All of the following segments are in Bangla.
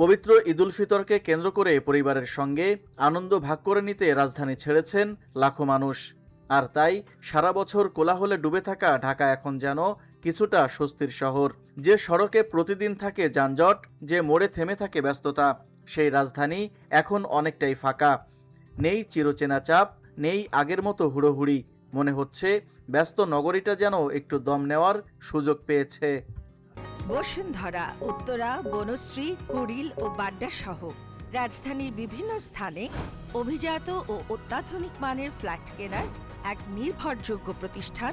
পবিত্র ঈদুল ফিতরকে কেন্দ্র করে পরিবারের সঙ্গে আনন্দ ভাগ করে নিতে রাজধানী ছেড়েছেন লাখো মানুষ। আর তাই সারা বছর কোলাহলে ডুবে থাকা ঢাকা এখন যেন কিছুটা স্বস্তির শহর। যে সড়কে প্রতিদিন থাকে যানজট, যে মোড়ে থেমে থাকে ব্যস্ততা, সেই রাজধানী এখন অনেকটাই ফাঁকা। নেই চিরচেনা চাপ, নেই আগের মতো হুড়োহুড়ি। মনে হচ্ছে ব্যস্ত নগরীটা যেন একটু দম নেওয়ার সুযোগ পেয়েছে। বসুন্ধরা, উত্তরা, বনশ্রী, কুড়িল ও বাড্ডা সহ রাজধানীর বিভিন্ন স্থানে অভিজাত ও অত্যাধুনিক মানের ফ্ল্যাট কেনার এক নির্ভরযোগ্য প্রতিষ্ঠান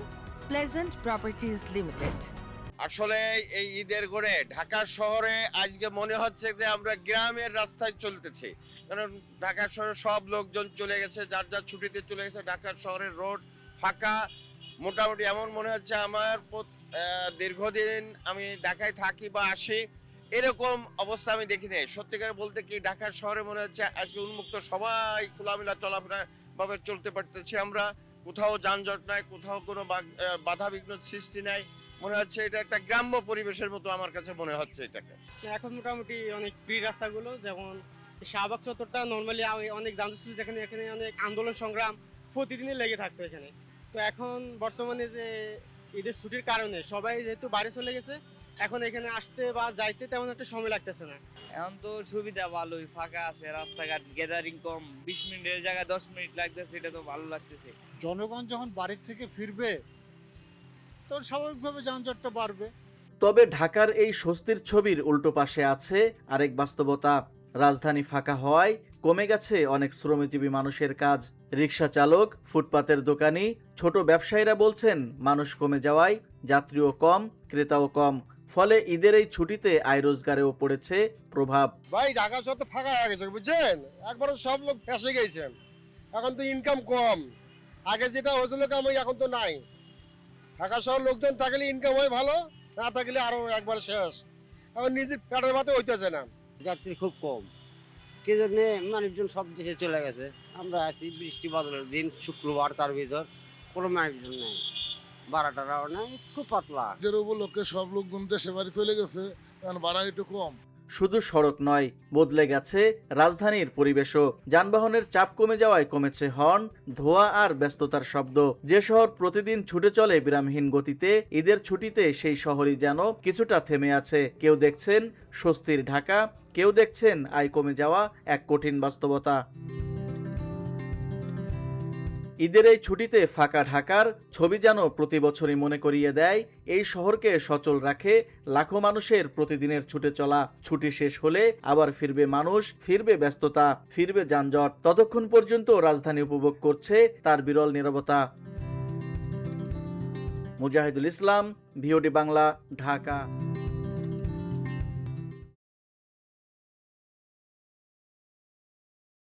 প্লেজেন্ট প্রপার্টিজ লিমিটেড। আসলে এই ঈদের করে ঢাকা শহরে আজকে মনে হচ্ছে যে আমরা গ্রামের রাস্তায় চলতেছি, কারণ ঢাকা শহরে সব লোকজন চলে গেছে, যার যার ছুটিতে চলে গেছে। ঢাকার শহরের রোড ফাঁকা, মোটামুটি এমন মনে হচ্ছে আমার দীর্ঘদিন আমি ঢাকায় থাকি বা আসি, এরকম অবস্থা আমি দেখি নাই। সত্যিকারে বলতে কি, ঢাকার শহরে মনে হচ্ছে আজকে উন্মুক্ত, সবাই খোলামেলা চলাফেরা ভাবে চলতে পারতেছি আমরা। কোথাও যানজট নাই, কোথাও কোনো বাধা বিঘ্ন সৃষ্টি নাই। মনে হচ্ছে এটা একটা গ্রাম্য পরিবেশের মতো আমার কাছে মনে হচ্ছে এটাকে। এখন মোটামুটি অনেক ফ্রি রাস্তাগুলো, যেমন শাহবাগ চত্বরটা নর্মালি অনেক যানজট ছিল, যেখানে এখানে অনেক আন্দোলন সংগ্রাম প্রতিদিনই লেগে থাকতো এখানে। তো এখন বর্তমানে যে ঈদের ছুটির কারণে সবাই যেহেতু বাইরে চলে গেছে, এখন এখানে আসতে বা যাইতে তেমন একটা সময় লাগতেছে না। এখন তো সুবিধা ভালোই, ফাঁকা আছে, রাস্তাঘাট গ্যাদারিং কম, 20 মিনিটের জায়গায় 10 মিনিট লাগতেছে, এটা তো ভালো লাগতেছে। জনগণ যখন বাড়ির থেকে ফিরবে তখন স্বাভাবিকভাবে যানজটটা বাড়বে। তবে ঢাকার এই স্বস্তির ছবির উল্টো পাশে আছে আরেক বাস্তবতা। রাজধানী ফাঁকা হওয়ায় কমে গেছে অনেক শ্রমজীবী মানুষের কাজ। রিকশা চালক, ফুটপাতের দোকানি, ছোট ব্যবসায়ীরা বলছেন মানুষ কমে যাওয়ায় যাত্রীও কম, ক্রেতাও কম। ফলে ঈদের এই ছুটিতে আয় রোজগারেও পড়েছে প্রভাব। ভাই ঢাকা শহর তো ফাঁকা হয়ে গেছে, বুঝছেন, একবারে সব লোক ফেসে গেছেন। এখন তো ইনকাম কম, আগে যেটা হয়েছিল কামাই এখন তো নাই। ঢাকা শহর লোকজন থাকলে ইনকাম হয় ভালো, না থাকলে আরো একবার শেষ। এখন নিজের পেটের ভাতে হইতেছে না। যাত্রী খুব কম, কি জন্য মানুষজন সব দেশে চলে গেছে। আমরা আছি বৃষ্টি বাদলের দিন, শুক্রবার, তার ভিতর কোনো মানুষজন নেই, ভাড়া টাড়াও নেই, খুব পাতলা। এদের উপলক্ষে সব লোকজন দেশে বাড়ি চলে গেছে, কারণ ভাড়া একটু কম। শুধু সড়ক নয়, বদলে গেছে রাজধানীর পরিবেশও। যানবাহনের চাপ কমে যাওয়ায় কমেছে হর্ন, ধোঁয়া আর ব্যস্ততার শব্দ। যে শহর প্রতিদিন ছুটে চলে বিরামহীন গতিতে, ঈদের ছুটিতে সেই শহরই যেন কিছুটা থেমে আছে। কেউ দেখছেন স্বস্তির ঢাকা, কেউ দেখছেন আয় কমে যাওয়া এক কঠিন বাস্তবতা। ঈদের এই ছুটিতে ফাঁকা ঢাকার ছবি যেন প্রতি বছরই মনে করিয়ে দেয় এই শহরকে সচল রাখে লাখো মানুষের প্রতিদিনের ছুটে চলা। ছুটি শেষ হলে আবার ফিরবে মানুষ, ফিরবে ব্যস্ততা, ফিরবে যানজট। ততক্ষণ পর্যন্ত রাজধানী উপভোগ করছে তার বিরল নীরবতা। মুজাহিদুল ইসলাম, ভিওডি বাংলা, ঢাকা।